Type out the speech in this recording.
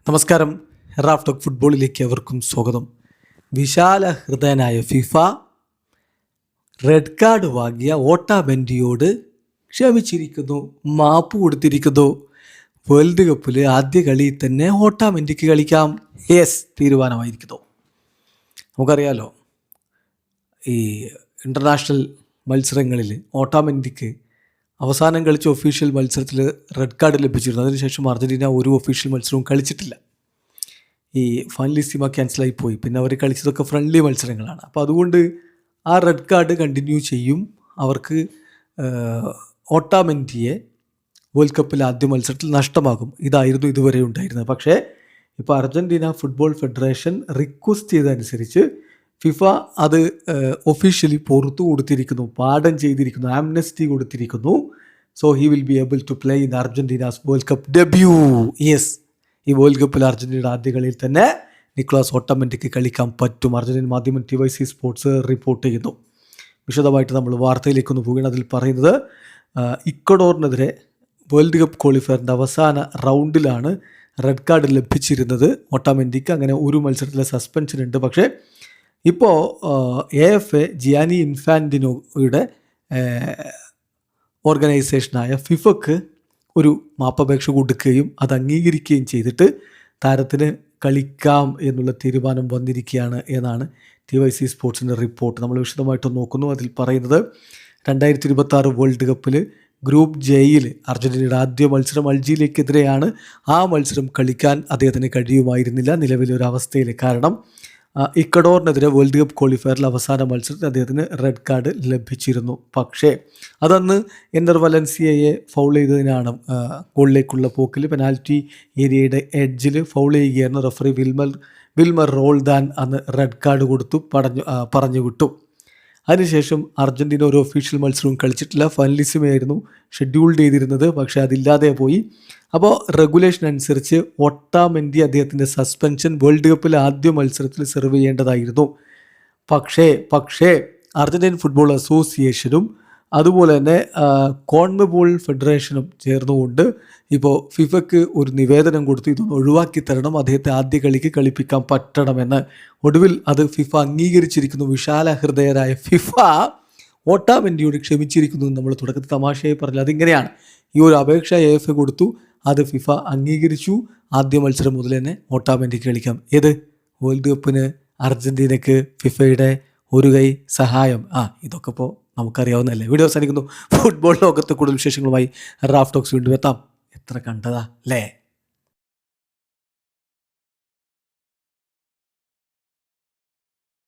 നമസ്കാരം. Raf talk ഫുട്ബോളിലേക്ക് അവർക്കും സ്വാഗതം. വിശാല ഹൃദയനായ ഫിഫ റെഡ് കാർഡ് വാങ്ങിയ ഓട്ടാമെൻഡിയോട് ക്ഷമിച്ചിരിക്കുന്നു, മാപ്പ് കൊടുത്തിരിക്കുന്നു. വേൾഡ് കപ്പിൽ ആദ്യ കളിയിൽ തന്നെ ഓട്ടാമെൻഡിക്ക് കളിക്കാം, തീരുമാനമായിരിക്കുന്നു. നമുക്കറിയാലോ, ഈ ഇൻ്റർനാഷണൽ മത്സരങ്ങളിൽ ഓട്ടാമെൻഡിക്ക് അവസാനം കളിച്ച ഒഫീഷ്യൽ മത്സരത്തിൽ റെഡ് കാർഡ് ലഭിച്ചിരുന്നു. അതിനുശേഷം അർജൻറ്റീന ഒരു ഒഫീഷ്യൽ മത്സരവും കളിച്ചിട്ടില്ല. ഈ ഫൈനലിസ്റ്റിമ ക്യാൻസലായി പോയി. പിന്നെ അവർ കളിച്ചതൊക്കെ ഫ്രണ്ട്ലി മത്സരങ്ങളാണ്. അപ്പോൾ അതുകൊണ്ട് ആ റെഡ് കാർഡ് കണ്ടിന്യൂ ചെയ്യും. അവർക്ക് ഓട്ടാമെൻഡിയെ വേൾഡ് കപ്പിൽ ആദ്യ മത്സരത്തിൽ നഷ്ടമാകും. ഇതായിരുന്നു ഇതുവരെ ഉണ്ടായിരുന്നത്. പക്ഷേ ഇപ്പോൾ അർജൻറ്റീന ഫുട്ബോൾ ഫെഡറേഷൻ റിക്വസ്റ്റ് ചെയ്തതനുസരിച്ച് ഫിഫ അത് ഒഫീഷ്യലി പുറത്തു കൊടുത്തിരിക്കുന്നു, പാഡൻ ചെയ്തിരിക്കുന്നു, ആംനസ്റ്റി കൊടുത്തിരിക്കുന്നു. So he will be able to play in Argentina's World Cup debut. ഈ വേൾഡ് കപ്പിൽ അർജൻറ്റീനയുടെ ആദ്യ കളിയിൽ തന്നെ നിക്കോളാസ് ഓട്ടാമെൻഡിക്ക് കളിക്കാൻ പറ്റും. അർജൻറ്റീൻ മാധ്യമം TYC സ്പോർട്സ് റിപ്പോർട്ട് ചെയ്യുന്നു. വിശദമായിട്ട് നമ്മൾ വാർത്തയിലേക്കൊന്ന് പോവുകയാണ്. അതിൽ പറയുന്നത്, ഇക്വഡോറിനെതിരെ വേൾഡ് കപ്പ് ക്വാളിഫയറിൻ്റെ അവസാന റൗണ്ടിലാണ് റെഡ് കാർഡ് ലഭിച്ചിരുന്നത് ഓട്ടാമെൻഡിക്ക്. അങ്ങനെ ഒരു മത്സരത്തിലെ സസ്പെൻഷൻ ഉണ്ട്. പക്ഷേ ഇപ്പോൾ AFA ജിയാനി ഇൻഫാൻറ്റിനോയുടെ ഓർഗനൈസേഷനായ ഫിഫക്ക് ഒരു മാപ്പപേക്ഷ കൊടുക്കുകയും അത് അംഗീകരിക്കുകയും ചെയ്തിട്ട് താരത്തിന് കളിക്കാം എന്നുള്ള തീരുമാനം വന്നിരിക്കുകയാണ് എന്നാണ് TYC സ്പോർട്സിൻ്റെ റിപ്പോർട്ട്. നമ്മൾ വിശദമായിട്ട് നോക്കുന്നു. അതിൽ പറയുന്നത്, 2026 വേൾഡ് കപ്പിൽ ഗ്രൂപ്പ് ജെയിൽ അർജൻറ്റീനയുടെ ആദ്യ മത്സരം അൾജീരിയക്കെതിരെയാണ്. ആ മത്സരം കളിക്കാൻ അദ്ദേഹത്തിന് കഴിയുമായിരുന്നില്ല നിലവിലെ ഒരു അവസ്ഥയിൽ. കാരണം ഇക്വഡോറിനെതിരെ വേൾഡ് കപ്പ് ക്വാളിഫയറിൽ അവസാന മത്സരത്തിൽ അദ്ദേഹത്തിന് റെഡ് കാർഡ് ലഭിച്ചിരുന്നു. പക്ഷേ അതന്ന് എൻ്റർ വലൻസിയയെ ഫൗൾ ചെയ്തതിനാണ്. ഗോളിലേക്കുള്ള പോക്കിൽ പെനാൽറ്റി ഏരിയയുടെ എഡ്ജിൽ ഫൗൾ ചെയ്യുകയായിരുന്നു. റഫറി വിൽമർ റോൾദാൻ അന്ന് റെഡ് കാർഡ് കൊടുത്തു പറഞ്ഞു വിട്ടു. അതിനുശേഷം അർജൻറ്റീന ഒരു ഒഫീഷ്യൽ മത്സരവും കളിച്ചിട്ടില്ല. ഫൈനലിസിമയായിരുന്നു ഷെഡ്യൂൾ ചെയ്തിരുന്നത്, പക്ഷേ അതില്ലാതെ പോയി. അപ്പോൾ റെഗുലേഷൻ അനുസരിച്ച് ഓട്ടാമെൻഡി അദ്ദേഹത്തിൻ്റെ സസ്പെൻഷൻ വേൾഡ് കപ്പിൽ ആദ്യ മത്സരത്തിൽ സെർവ് ചെയ്യേണ്ടതായിരുന്നു. പക്ഷേ അർജൻറ്റീൻ ഫുട്ബോൾ അസോസിയേഷനും അതുപോലെ തന്നെ കോൺമെബോൾ ഫെഡറേഷനും ചേർന്നുകൊണ്ട് ഇപ്പോൾ ഫിഫയ്ക്ക് ഒരു നിവേദനം കൊടുത്തു, ഇതൊന്ന് ഒഴിവാക്കി തരണം, അദ്ദേഹത്തെ ആദ്യ കളിക്ക് കളിപ്പിക്കാൻ പറ്റണമെന്ന്. ഒടുവിൽ അത് ഫിഫ അംഗീകരിച്ചിരിക്കുന്നു. വിശാല ഹൃദയരായ ഫിഫ ഓട്ടാമെൻഡിയോട് ക്ഷമിച്ചിരിക്കുന്നു. നമ്മൾ തുടക്കത്തിൽ തമാശയായി പറഞ്ഞത് അതിങ്ങനെയാണ്. ഈ ഒരു അപേക്ഷ AFA കൊടുത്തു, അത് ഫിഫ അംഗീകരിച്ചു. ആദ്യ മത്സരം മുതൽ തന്നെ ഓട്ടാമെൻഡിക്ക് കളിക്കാം. വേൾഡ് കപ്പിന് അർജൻറ്റീനയ്ക്ക് ഫിഫയുടെ ഒരു കൈ സഹായം. ഇതൊക്കെ ഇപ്പോൾ നമുക്കറിയാവുന്നതല്ലേ. വീഡിയോ അവസാനിക്കുന്നു. ഫുട്ബോൾ ലോകത്തെ കൂടുതൽ വിശേഷങ്ങളുമായി റാഫ് ടോക്സ് വീണ്ടും എത്താം. എത്ര കണ്ടതാ അല്ലേ.